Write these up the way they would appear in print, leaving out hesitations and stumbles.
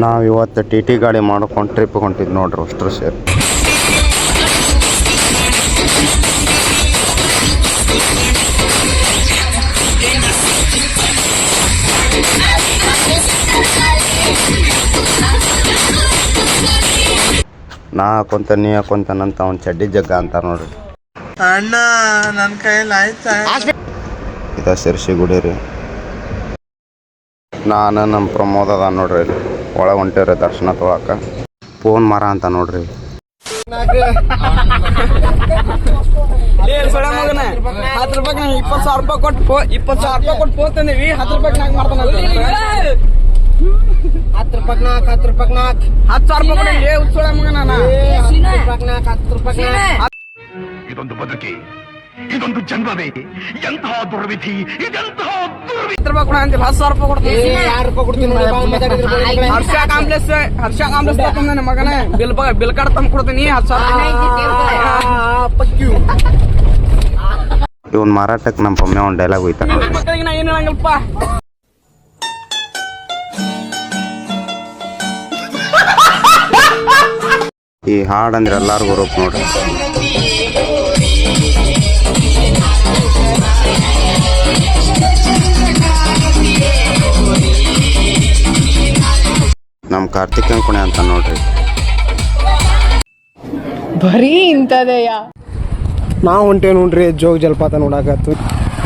ನಾವು ಇವತ್ತು T T ಗಾಡಿ ಮಾಡ್ಕೊಂಡು ಟ್ರಿಪ್ ಹೊಂಟಿದ್ದು ನೋಡ್ರಿ ಅಷ್ಟರು ಸೇರಿ. ನಾ ಹಾಕೊಂತ ನೀ ಹಾಕೊಂತಾನಂತ ಅವ್ನು ಚಡ್ಡಿ ಜಗ್ಗ ಅಂತ ನೋಡ್ರಿ. ಅಣ್ಣ ನನ್ನ ಕೈಯಲ್ಲಿ ಆಯ್ತಾ? ಇದ ಶಿರ್ಸಿ ಗುಡಿ ರೀ. ನಾನು ನಮ್ಮ ಪ್ರಮೋದ್ ಅದ ನೋಡ್ರಿ ಇಲ್ಲಿ ಒಳಗೆ ಹೊಂಟಿವ್ರಿ ದರ್ಶನ ತೊಗೊಳಕ. ಫೋನ್ ಮರ ಅಂತ ನೋಡ್ರಿ. 10 ರೂಪಾಯಿ 20,000 ರೂಪಾಯಿ ಕೊಟ್ಟು 20,000 ರೂಪಾಯಿ ಕೊಟ್ಟು ಹೋಗ್ತಂದೀವಿ. 10 ರೂಪಾಯಿ ನಾಲ್ಕು ಮಾಡ್ತಾನ 10 ರೂಪಾಯಿ 10 ರೂಪಾಯಿ 10,000 ರೂಪಾಯಿ ಉತ್ಸವ ಮಗನ 10 ರೂಪಾಯಿ ಇದೊಂದು ಬದುಕಿ, ಇದೊಂದು ಜನ್ಮವೇ, ಎಂತಹ ದುರ್ವಿಧಿ, ಇದೆಂತಹ ದುರ್ವಿಧಿ. 10 ರೂಪಾಯಿ ಕೊಡ ಅಂತ 10,000 ರೂಪಾಯಿ ಕೊಡ್ತೀನಿ. 2 ರೂಪಾಯಿ ಕೊಡ್ತೀನಿ. ಹರ್ಷ ಕಾಂಪ್ಲೆಕ್ಸ್ ತಂದಾನೆ ಮಗನೇ. ಬಿಲ್ ಕಾರ್ಡ್ ತಂದು ಕೊಡ್ತೀನಿ 10,000. ಇವನ್ ಮಾರಾಟಕ್ಕೆ ನಮ್ಮ ಪೊಮ್ಮೆ ಒಂದು ಡೈಲಾಗ್ ಹೋಯ್ತಾ ನೋಡ್ರಿ. ಮಕ್ಕಳಿಗೆ ನಾ ಏನು ಹೇಳಂಗಲ್ಪ. ಈ ಹಾಡು ಅಂದ್ರೆ ಎಲ್ಲಾರ್ಗು ರೂಪ್ ನೋಡ್ರಿ. ನಮ್ಮ ಕಾರ್ತಿಕ್ ಅಂಕುಣೆ ಅಂತ ನೋಡ್ರಿ. ಬರೀ ಇಂಥದೆಯ ನಾವು ಹೊಂಟೇವ್ ನೋಡ್ರಿ ಜೋಗ ಜಲಪಾತ ನೋಡಾಕತ್ತು.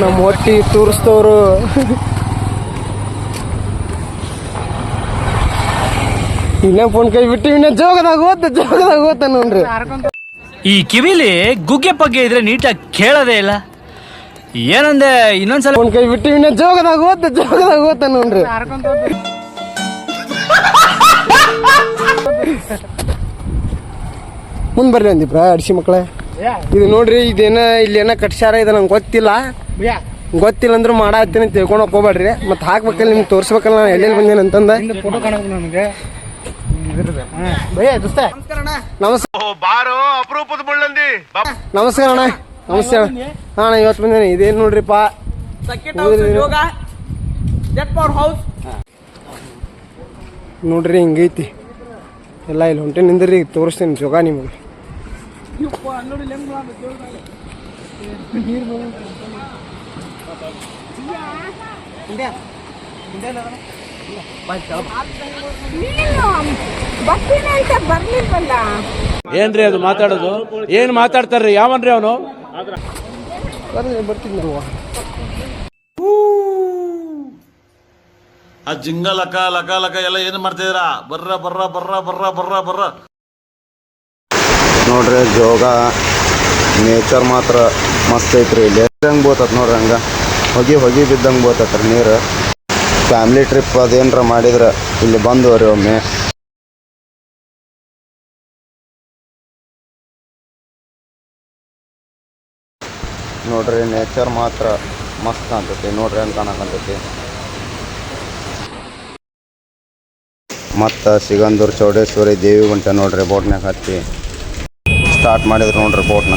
ನಮ್ಮ ಹೊಟ್ಟಿ ತೋರಿಸ್ತವ್ರು. ಇನ್ನ ಫೋನ್ ಕೈ ಬಿಟ್ಟು ಇನ್ನ ಜೋಗದಾಗ ಹೋತ ನೋಡ್ರಿ. ಈ ಕಿವಿಲಿ ಗುಗ್ಗೆ ಪಗ್ಗೆ ಇದ್ರೆ ನೀಟಾಗಿ ಕೇಳೋದೇ ಇಲ್ಲ. ಏನಂದೆ ಇನ್ನೊಂದ್ಸಲ ಫೋನ್ ಕೈ ಬಿಟ್ಟು ಇನ್ನ ಜೋಗದಾಗ ಹೋತ ನೋಡ್ರಿ. ಮುಂದ್ ಬರ್ಲಿ ಅಂದಿಪ್ರ ಅಡ್ಸಿ ಮಕ್ಕಳೇ. ಇದು ನೋಡ್ರಿ ಇದೇನ ಇಲ್ಲೇನ ಕಟ್ಸ್ಯಾರ. ಇದು ನಂಗೆ ಗೊತ್ತಿಲ್ಲ ಅಂದ್ರೂ ಮಾಡತ್ತೀನಿ ತಿಳ್ಕೊಳಕ್ ಹೋಗ್ಬೇಡ್ರಿ. ಮತ್ತೆ ಹಾಕ್ಬೇಕಲ್ಲ ನಿಮ್ಗೆ ತೋರಿಸ್ಬೇಕಲ್ಲ ನಾನು ಎಲ್ಲೆಲ್ಲಿ ಬಂದೇನೆ ಅಂತಂದ. ಫೋಟೋ ಕಾಣಬೇಕು ನನಗೆ. ನಮಸ್ಕಾರ ಅಣ್ಣ. ನಮಸ್ತೆ ಅಣ್ಣ. ಇವತ್ತು ಬಂದೇನೆ. ಇದೇನು ನೋಡ್ರಿಪ್ಪ ನೋಡ್ರಿ ಹಿಂಗೈತಿ ಎಲ್ಲ. ಇಲ್ಲಿ ಹೊಂಟೆ ನಿಂದ್ರಿ ತೋರಿಸ್ತೇನೆ ಜೋಗ ನಿಮಗೆ. ಏನ್ರಿ ಅದು ಮಾತಾಡೋದು? ಏನ್ ಮಾತಾಡ್ತಾರ್ರಿ? ಯಾವನ್ರಿ ಅವನು? ಬರ್ತಿದ್ರು ಆ ಜಿಂಗ ಲಕ ಲಕ ಲಕ ಎಲ್ಲ ಏನ್ ಮಾಡ್ತಿದ್ದೀರಾ? ಬರ್ರ ನೋಡ್ರಿ ಜೋಗ ನೇಚರ್ ಮಾತ್ರ ಮಸ್ತ್ ಐತ್ರಿ. ಇಲ್ಲಿ ಹೆಂಗೆ ಬೋತತ್ ನೋಡ್ರಿ. ಹಂಗೆ ಹೊಗಿ ಬಿದ್ದಂಗೆ ಬೋತತ್ರಿ ನೀರು. ಫ್ಯಾಮಿಲಿ ಟ್ರಿಪ್ ಅದೇನ್ರ ಮಾಡಿದ್ರೆ ಇಲ್ಲಿ ಬಂದವ್ರಿ ಒಮ್ಮೆ. ನೋಡ್ರಿ ನೇಚರ್ ಮಾತ್ರ ಮಸ್ತ್ ಕಾಣ್ತೈತಿ. ನೋಡ್ರಿ ಹೆಂಗೆ ಕಾಣಕಂತೈತಿ. ಮತ್ತು ಸಿಗಂದೂರು ಚೌಡೇಶ್ವರಿ ದೇವಿ ಗುಂಟ ನೋಡ್ರಿ ಬೋಟ್ನಾಗ ಹತ್ತಿ ಸ್ಟಾರ್ಟ್ ಮಾಡಿದ್ರು ನೋಡ್ರಿ ಬೋಟ್ನ.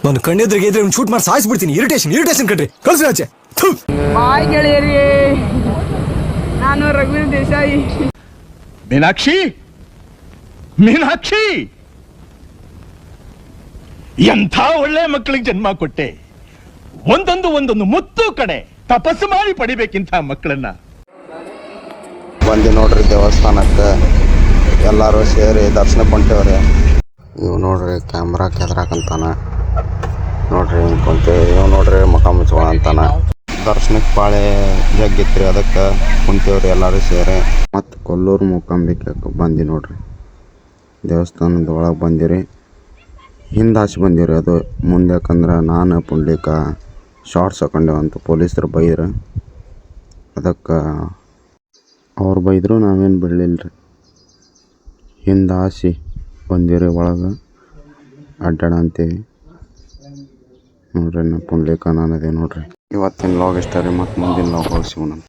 ನಾನು ಕಣ್ಣೆದ್ರಿಗೆ ಇದ್ರೆ ಶೂಟ್ ಮಾಡಿ ಸಾಯಿಸ್ಬಿಡ್ತೀನಿ. ಇರಿಟೇಷನ್ ಕಣ್ರಿ. ಕಳ್ಸಿ ಆಚೆ. ಬಾಯ್ ಗೆಳೆಯರಿ, ನಾನು ರಘುವೀರ್ ದೇಸಾಯಿ. ಮೀನಾಕ್ಷಿ ಎಂಥ ಒಳ್ಳೆ ಮಕ್ಕಳಿಗೆ ಜನ್ಮ ಕೊಟ್ಟೆ. ಒಂದೊಂದು ಮುತ್ತು ಕಡೆ ತಪಸ್ಸು ಮಾಡಿ ಪಡಿಬೇಕಿಂತ ಮಕ್ಕಳನ್ನ. ಬಂದು ನೋಡ್ರಿ ದೇವಸ್ಥಾನಕ್ಕೆ ಎಲ್ಲರೂ ಸೇರಿ ದರ್ಶನಕ್ಕೆ ಹೊಂಟೇವ್ರಿ. ಇವು ನೋಡ್ರಿ ಕ್ಯಾಮ್ರಾ ಕೆದ್ರಾಕಂತಾನ ನೋಡ್ರಿ. ಹಿಂಗೆ ಕುಂತೇವೆ. ಇವು ನೋಡ್ರಿ ಮುಖ ಮುಚ್ಕೋಣ ಅಂತಾನ. ದರ್ಶನಕ್ಕೆ ಪಾಳೆ ಜಗ್ಗಿತ್ರಿ, ಅದಕ್ಕೆ ಕುಂತೇವ್ರಿ ಎಲ್ಲರೂ ಸೇರಿ. ಮತ್ತು ಕೊಲ್ಲೂರು ಮೂಕಾಂಬಿಕೆ ಬಂದು ನೋಡ್ರಿ ದೇವಸ್ಥಾನದ ಒಳಗೆ ಬಂದಿರಿ. ಹಿಂದಾಚೆ ಬಂದಿವ್ರಿ. ಅದು ಮುಂದೆ ಯಾಕಂದ್ರೆ ನಾನು ಪುಂಡ್ಲಿಕ ಶಾರ್ಟ್ಸ್ ಹಾಕೊಂಡೇವಂತ ಪೊಲೀಸರು ಬೈದ್ರು. ಅದಕ್ಕೆ ಅವ್ರು ಬೈದರು, ನಾವೇನು ಬಿಡಲಿಲ್ಲ. ಹಿಂದಾಸಿ ಬಂದಿರಿ ಒಳಗೆ ಅಡ್ಡಾಡ ಅಂತೀವಿ ನೋಡ್ರಿ. ಪುಂಡ್ಲಿಕ ನಾನದೇ ನೋಡ್ರಿ. ಇವತ್ತಿನ ಲಾಗ್ ಇಷ್ಟ ರೀ. ಮತ್ತು ಮುಂದಿನ ಲಾಗ್ ಹೋಗಿ ಸಿಗೋಣ.